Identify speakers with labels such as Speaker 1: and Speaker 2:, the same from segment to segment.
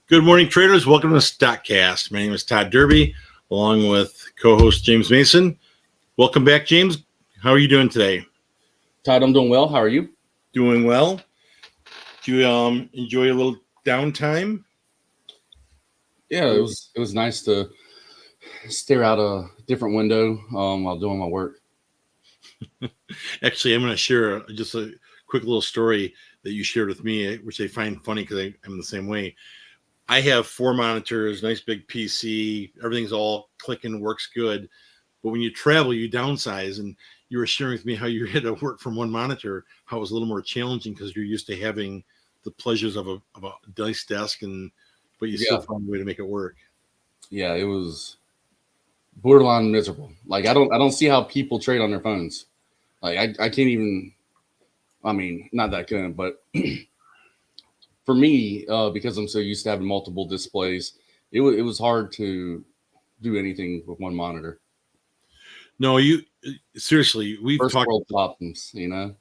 Speaker 1: Good morning, traders. Welcome to StockCast. My name is Todd Derby, along with co-host James Mason. Welcome back, James. How are you doing today?
Speaker 2: Todd, I'm doing well. How are you?
Speaker 1: Doing well. Do you enjoy a little downtime?
Speaker 2: Yeah, it was nice to stare out a different window while doing my work.
Speaker 1: Actually, I'm going to share just a quick little story that you shared with me, which I find funny because I'm the same way. I have 4 monitors, nice big PC, everything's all clicking, works good. But when you travel, you downsize, and you were sharing with me how you had to work from one monitor, how it was a little more challenging because you're used to having the pleasures of a nice desk, but you still found a way to make it work.
Speaker 2: Yeah, it was borderline miserable. Like I don't see how people trade on their phones. Like I can't even. I mean, not that good, but for me, because I'm so used to having multiple displays, it was hard to do anything with one monitor.
Speaker 1: No, you seriously, we've
Speaker 2: First
Speaker 1: talked
Speaker 2: world problems, you know.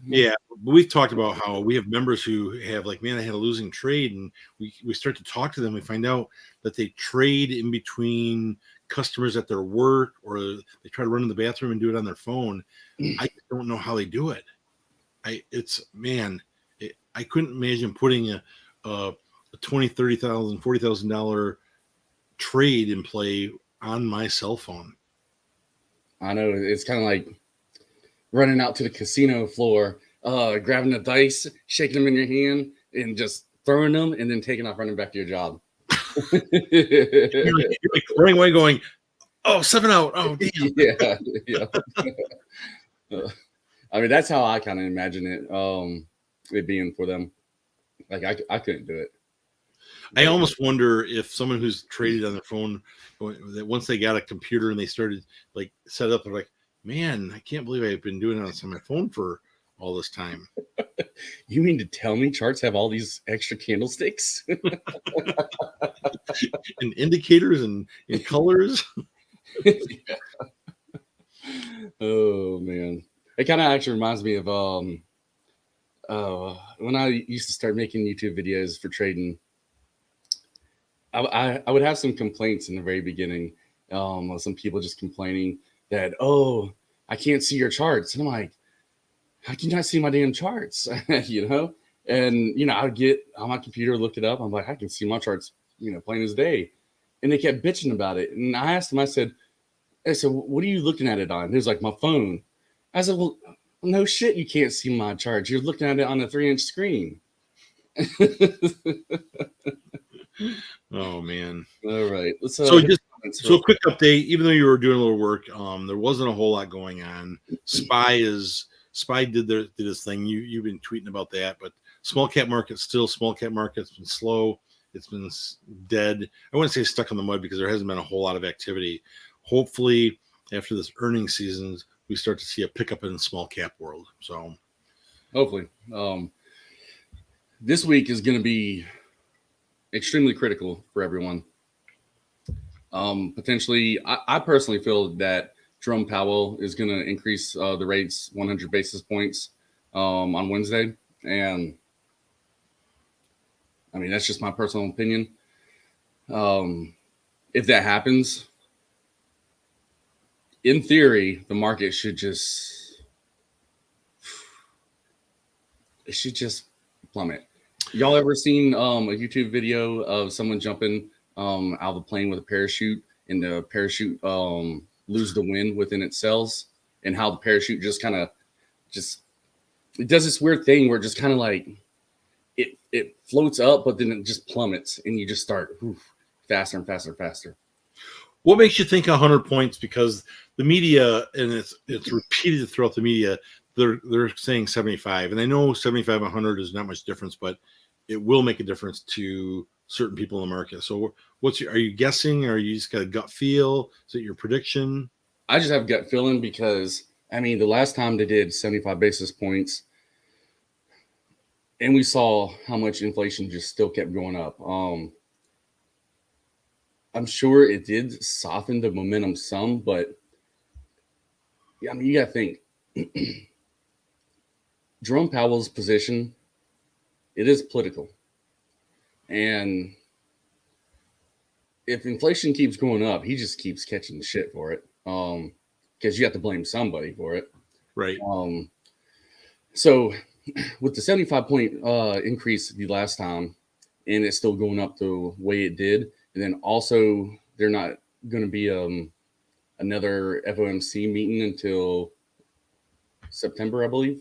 Speaker 1: Yeah, we've talked about how we have members who have like, man, I had a losing trade, and we start to talk to them. We find out that they trade in between customers at their work, or they try to run in the bathroom and do it on their phone. I don't know how they do it. I couldn't imagine putting a $20,000, $30,000, $40,000 trade in play on my cell phone.
Speaker 2: I know it's kind of like running out to the casino floor, grabbing the dice, shaking them in your hand, and just throwing them, and then taking off, running back to your job.
Speaker 1: You're like running away, going, "Oh, 7 out! Oh, damn!"
Speaker 2: Yeah. I mean, that's how I kind of imagine it being for them. Like I couldn't do it.
Speaker 1: I almost wonder if someone who's traded on their phone, that once they got a computer and they started like set up, they're like, man, I can't believe I've been doing this on my phone for all this time.
Speaker 2: You mean to tell me charts have all these extra candlesticks
Speaker 1: and indicators and colors?
Speaker 2: Yeah. Oh man, it kind of actually reminds me of when I used to start making YouTube videos for trading. I would have some complaints in the very beginning. Some people just complaining that, oh, I can't see your charts. And I'm like, how can you not see my damn charts? you know? And, I would get on my computer, look it up. I'm like, I can see my charts, plain as day. And they kept bitching about it. And I asked them, I said, what are you looking at it on? He was like, my phone. I said, well, no shit, you can't see my charts. You're looking at it on a 3-inch screen.
Speaker 1: Oh man!
Speaker 2: All right.
Speaker 1: So a quick update. Even though you were doing a little work, there wasn't a whole lot going on. Spy did his thing. You've been tweeting about that, but small cap market's been slow. It's been dead. I wouldn't say stuck in the mud because there hasn't been a whole lot of activity. Hopefully, after this earnings season, we start to see a pickup in the small cap world. So
Speaker 2: hopefully, this week is going to be extremely critical for everyone. Potentially, I personally feel that Jerome Powell is going to increase the rates 100 basis points on Wednesday. And I mean, that's just my personal opinion. If that happens, in theory, the market should just plummet. Y'all ever seen a YouTube video of someone jumping out of a plane with a parachute, and the parachute lose the wind within its cells, and how the parachute just kind of it does this weird thing where it just kind of like it floats up, but then it just plummets, and you just start faster and faster and faster.
Speaker 1: What makes you think 100 points? Because the media, and it's repeated throughout the media, they're saying 75, and I know 75, 100 is not much difference, but it will make a difference to certain people in the market. So are you guessing, or are you just got a gut feel? Is it your prediction?
Speaker 2: I just have gut feeling because, I mean, the last time they did 75 basis points, and we saw how much inflation just still kept going up. I'm sure it did soften the momentum some, but I mean, you got to think Jerome Powell's position, it is political. And if inflation keeps going up, he just keeps catching shit for it. Because you have to blame somebody for it.
Speaker 1: Right.
Speaker 2: So with the 75-point increase the last time, and it's still going up the way it did, and then also they're not going to be another FOMC meeting until September, I believe.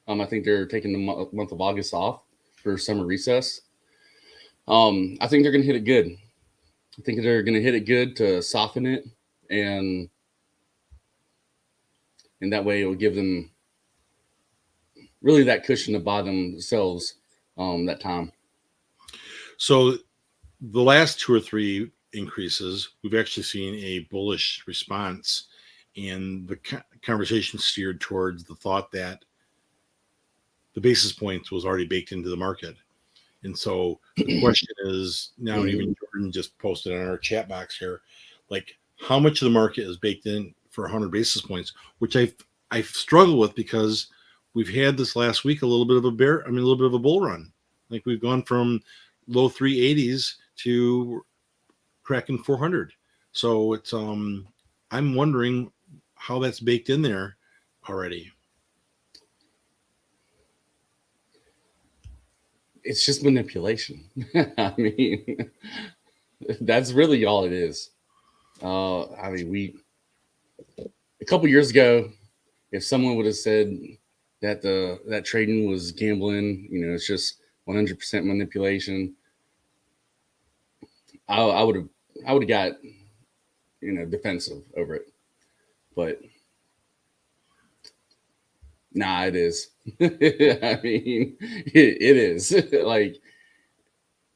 Speaker 2: I think they're taking the month of August off for summer recess. I think they're going to hit it good. I think they're going to hit it good to soften it, and that way it will give them really that cushion to buy themselves that time.
Speaker 1: So the last 2 or 3 increases, we've actually seen a bullish response, and the conversation steered towards the thought that the basis points was already baked into the market. And so the question is now, and even Jordan just posted on our chat box here, like how much of the market is baked in for 100 basis points, which I've struggled with because we've had this last week a little bit of a little bit of a bull run. Like we've gone from low 380s to cracking 400. So it's I'm wondering how that's baked in there already.
Speaker 2: It's just manipulation. I mean, that's really all it is. I mean, a couple years ago, if someone would have said that that trading was gambling, it's just 100% manipulation, I would have got defensive over it. But nah, it is. I mean, it is.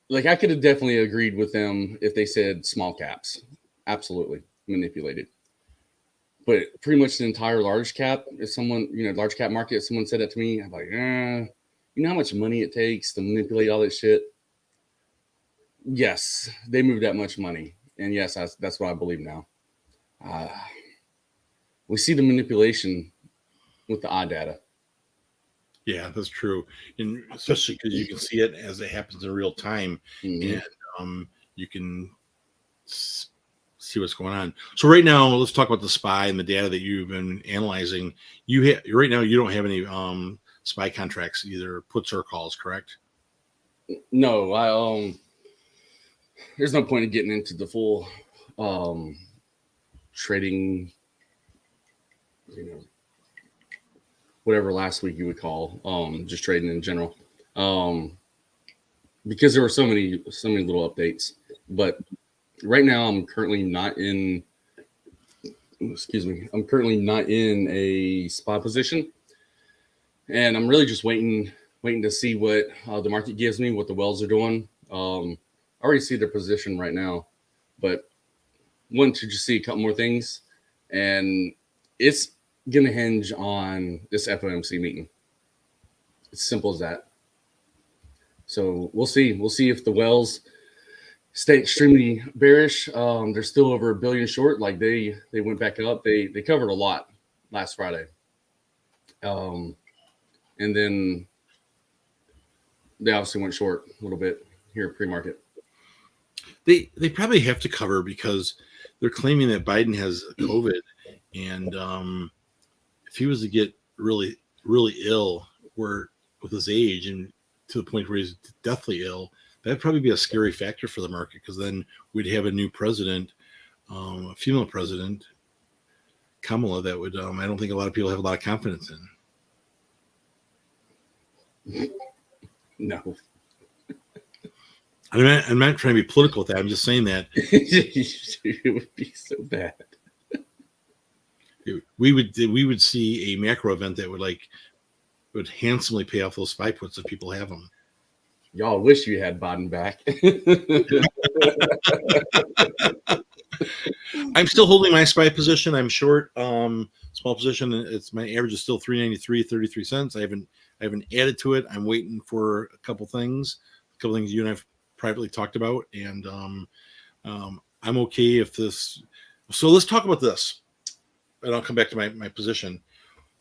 Speaker 2: like I could have definitely agreed with them if they said small caps. Absolutely manipulated. But pretty much the entire large cap, if someone, large cap market, if someone said that to me, I'm like, you know how much money it takes to manipulate all that shit? Yes, they move that much money. And yes, that's what I believe now. We see the manipulation with the odd data.
Speaker 1: Yeah, that's true. And especially because you can see it as it happens in real time, and you can see what's going on. So right now, let's talk about the SPY and the data that you've been analyzing. Right now, you don't have any SPY contracts, either puts or calls, correct?
Speaker 2: No, there's no point in getting into the full trading, whatever last week you would call just trading in general, because there were so many little updates. But right now, I'm currently not in a SPY position, and I'm really just waiting to see what the market gives me, what the wells are doing. I already see their position right now, but want to just see a couple more things, and it's going to hinge on this FOMC meeting. It's simple as that. So we'll see. We'll see if the wells stay extremely bearish. They're still over $1 billion short. Like they went back up. They covered a lot last Friday. And then they obviously went short a little bit here at pre-market.
Speaker 1: They probably have to cover because they're claiming that Biden has COVID, and if he was to get really, really ill, with his age and to the point where he's deathly ill, that'd probably be a scary factor for the market, because then we'd have a new president, a female president, Kamala, that would I don't think a lot of people have a lot of confidence in.
Speaker 2: No.
Speaker 1: I'm not trying to be political with that. I'm just saying that
Speaker 2: it would be so bad.
Speaker 1: We would see a macro event that would handsomely pay off those SPY puts if people have them.
Speaker 2: Y'all wish you had Biden back.
Speaker 1: I'm still holding my SPY position. I'm short, small position. It's my average is still 393.33 cents. I haven't added to it. I'm waiting for a couple things you and I've privately talked about, and I'm okay if this. So let's talk about this, and I'll come back to my position.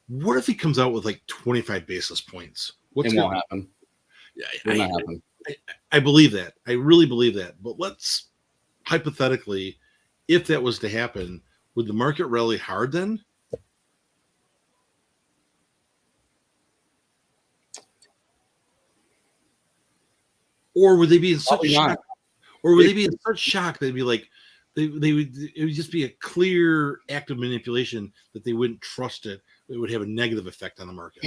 Speaker 1: What if he comes out with like 25 basis points?
Speaker 2: It won't happen.
Speaker 1: Yeah, I believe that. I really believe that. But let's hypothetically, if that was to happen, would the market rally hard then? Or would they be in such
Speaker 2: Probably
Speaker 1: shock?
Speaker 2: not.
Speaker 1: Or would they be in such shock they'd be like, they would, it would just be a clear act of manipulation that they wouldn't trust it. It would have a negative effect on the market.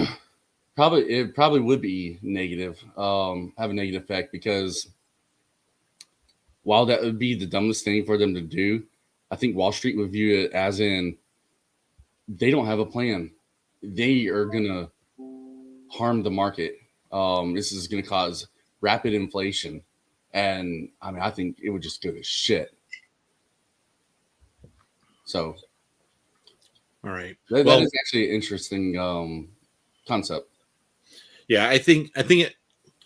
Speaker 2: It probably would be negative, have a negative effect, because while that would be the dumbest thing for them to do, I think Wall Street would view it as in they don't have a plan. They are gonna harm the market. This is gonna cause rapid inflation, and I mean, I think it would just go to shit. So,
Speaker 1: all right,
Speaker 2: that is actually an interesting concept.
Speaker 1: Yeah, I think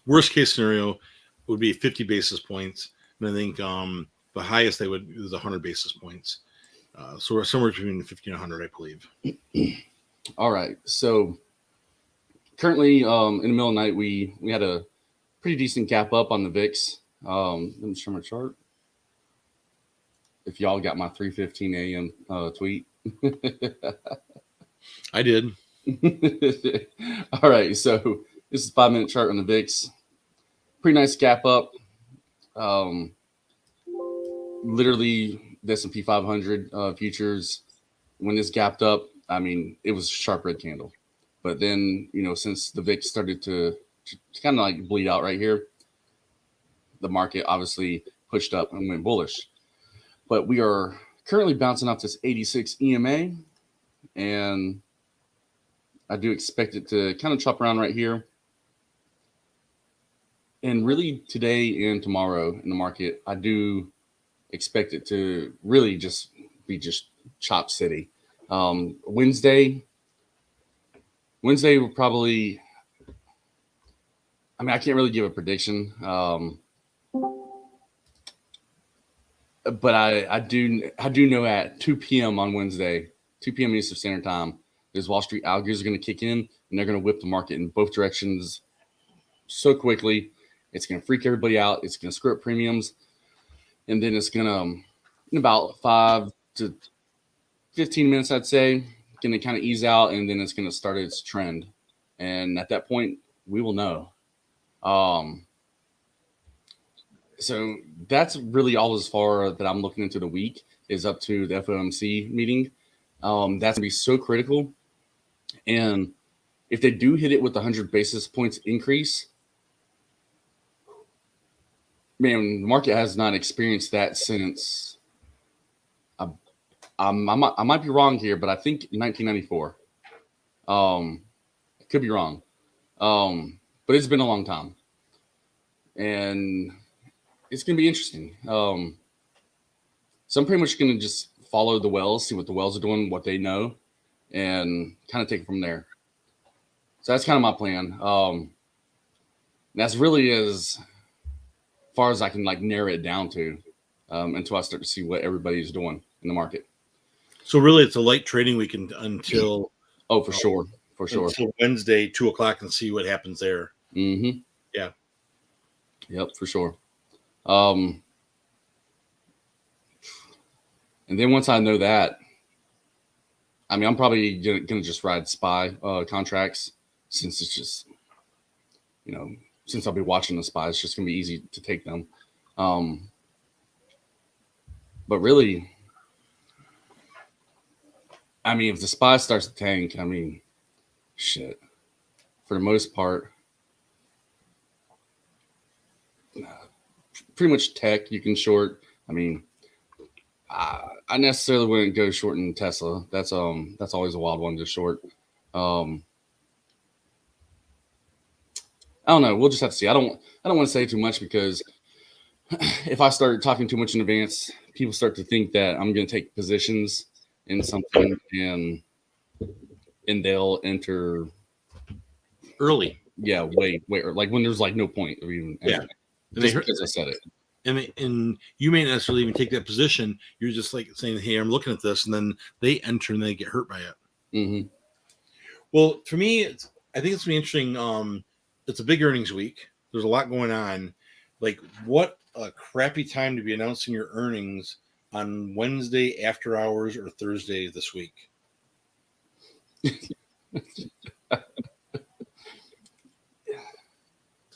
Speaker 1: worst case scenario would be 50 basis points, and I think the highest they would is 100 basis points. So we're somewhere between 50 and 100, I believe.
Speaker 2: All right, so currently in the middle of the night, we had a pretty decent gap up on the VIX. Let me show my chart. If y'all got my 3:15 a.m. Tweet.
Speaker 1: I did.
Speaker 2: All right, so this is 5-minute chart on the VIX. Pretty nice gap up. Literally, the S&P 500 futures, when this gapped up, I mean, it was a sharp red candle. But then, since the VIX started to kind of like bleed out right here, the market obviously pushed up and went bullish. But we are currently bouncing off this 86 EMA, and I do expect it to kind of chop around right here. And really today and tomorrow in the market, I do expect it to really just be chop city. Wednesday will probably, I mean, I can't really give a prediction. But I do know at 2 p.m. on Wednesday, 2 p.m. Eastern Standard Time, those Wall Street algos are going to kick in, and they're going to whip the market in both directions so quickly. It's going to freak everybody out. It's going to screw up premiums, and then it's going to, in about 5 to 15 minutes, I'd say, going to kind of ease out, and then it's going to start its trend. And at that point, we will know. So that's really all as far that I'm looking into the week is up to the FOMC meeting. That's going to be so critical. And if they do hit it with 100 basis points increase, man, the market has not experienced that since, I might be wrong here, but I think 1994. I could be wrong. But it's been a long time. And it's going to be interesting. So I'm pretty much going to just follow the wells, see what the wells are doing, what they know, and kind of take it from there. So that's kind of my plan. That's really as far as I can narrow it down to until I start to see what everybody's doing in the market.
Speaker 1: So really, it's a light trading weekend until
Speaker 2: for sure,
Speaker 1: until Wednesday 2 o'clock, and see what happens there.
Speaker 2: Mm-hmm.
Speaker 1: Yeah.
Speaker 2: Yep, for sure. And then once I know that, I mean, I'm probably gonna just ride SPY contracts, since it's just, since I'll be watching the SPY, it's just gonna be easy to take them. But really, I mean, if the SPY starts to tank, I mean, shit. For the most part, pretty much tech you can short. I mean, I necessarily wouldn't go short in Tesla. That's always a wild one to short. I don't know. We'll just have to see. I don't want to say too much, because if I start talking too much in advance, people start to think that I'm going to take positions in something, and they'll enter
Speaker 1: early.
Speaker 2: Yeah, wait, like when there's no point of even entering. Just because I said it.
Speaker 1: And you may not necessarily even take that position. You're just saying, "Hey, I'm looking at this," and then they enter and they get hurt by it.
Speaker 2: Mm-hmm.
Speaker 1: Well, for me, I think it's going to be interesting. It's a big earnings week. There's a lot going on. What a crappy time to be announcing your earnings on Wednesday after hours or Thursday this week?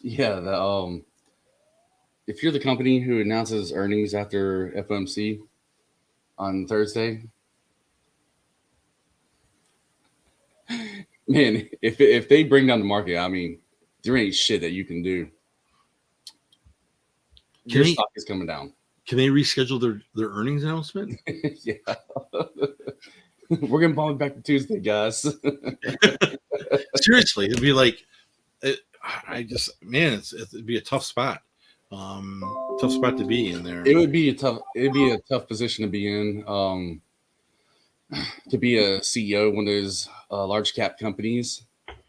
Speaker 2: Yeah, if you're the company who announces earnings after FOMC on Thursday, man, if they bring down the market, I mean, there ain't shit that you can do. Your stock is coming down.
Speaker 1: Can they reschedule their earnings announcement?
Speaker 2: Yeah. We're going to bump it back to Tuesday, guys.
Speaker 1: Seriously, it'd be like, it'd be a tough spot. Tough spot to be in there.
Speaker 2: It'd be a tough position to be in. To be a CEO of one of those large cap companies,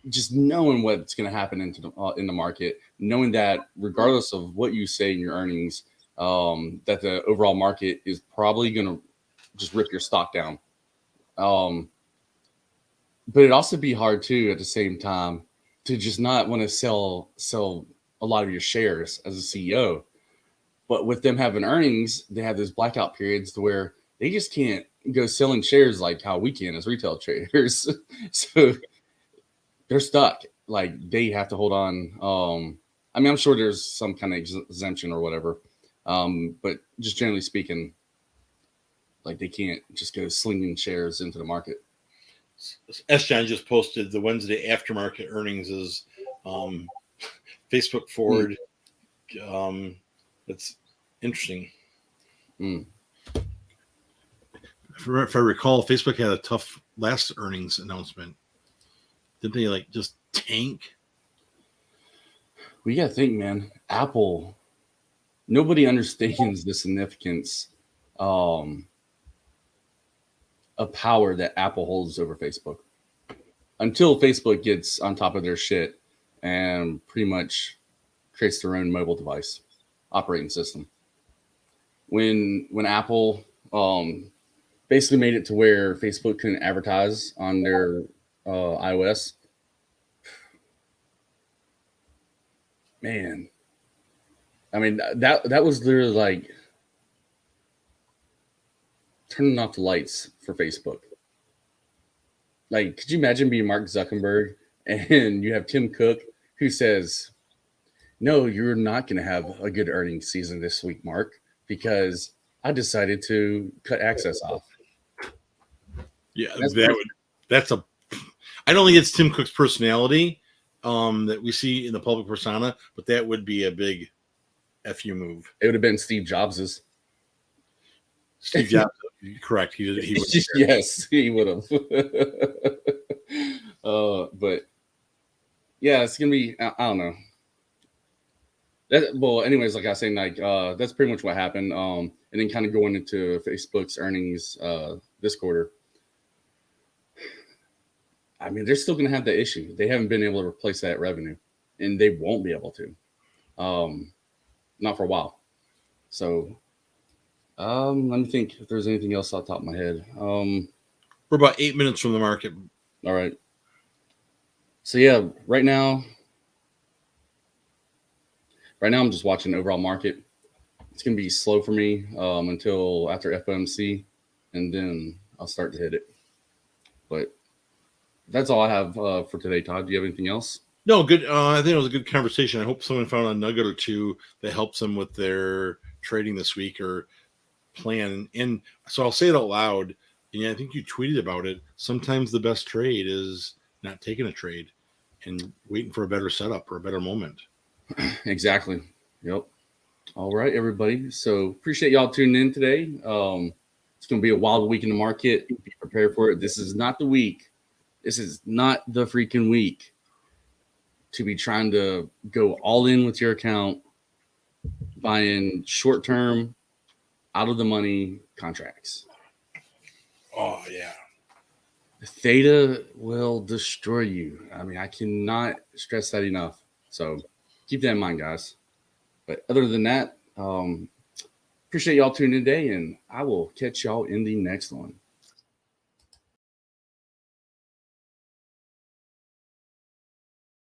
Speaker 2: just knowing what's going to happen in the market, knowing that regardless of what you say in your earnings, that the overall market is probably going to just rip your stock down. But it'd also be hard too at the same time to just not want to sell a lot of your shares as a CEO. But with them having earnings, they have those blackout periods to where they just can't go selling shares like how we can as retail traders. So they're stuck. Like they have to hold on. I mean, I'm sure there's some kind of exemption or whatever. But just generally speaking, like they can't just go slinging shares into the market.
Speaker 1: S. John just posted the Wednesday aftermarket earnings is Facebook forward. It's interesting. If I recall, Facebook had a tough last earnings announcement. Didn't they like just tank?
Speaker 2: Well, you got to think, man. Apple. Nobody understands the significance of power that Apple holds over Facebook until Facebook gets on top of their shit and pretty much creates their own mobile device operating system. When Apple basically made it to where Facebook couldn't advertise on their iOS, man, I mean that was literally like turning off the lights for Facebook. Like, could you imagine being Mark Zuckerberg and you have Tim Cook who says, "No, you're not going to have a good earnings season this week, Mark, because I decided to cut access off."
Speaker 1: Yeah, I don't think it's Tim Cook's personality that we see in the public persona, but that would be a big FU move.
Speaker 2: It would have been Steve Jobs's.
Speaker 1: Steve Jobs, correct. He would.
Speaker 2: Yes, he would have. But yeah, it's gonna be. I don't know. Well, anyways, like I was saying, like that's pretty much what happened. And then kind of going into Facebook's earnings this quarter. I mean, they're still going to have that issue. They haven't been able to replace that revenue, and they won't be able to. Not for a while. So, let me think if there's anything else off the top of my head.
Speaker 1: We're about 8 minutes from the market.
Speaker 2: All right. So yeah, right now I'm just watching the overall market. It's going to be slow for me until after FOMC, and then I'll start to hit it. But that's all I have for today, Todd. Do you have anything else?
Speaker 1: No, good. I think it was a good conversation. I hope someone found a nugget or two that helps them with their trading this week or plan. And so I'll say it out loud. And I think you tweeted about it. Sometimes the best trade is not taking a trade and waiting for a better setup or a better moment.
Speaker 2: Exactly. Yep. All right, everybody. So appreciate y'all tuning in today. It's going to be a wild week in the market. Be prepared for it. This is not the week. This is not the freaking week to be trying to go all in with your account, buying short-term, out-of-the-money contracts.
Speaker 1: Oh, yeah.
Speaker 2: Theta will destroy you. I mean, I cannot stress that enough. So keep that in mind, guys. But other than that, appreciate y'all tuning in today, and I will catch y'all in the next one.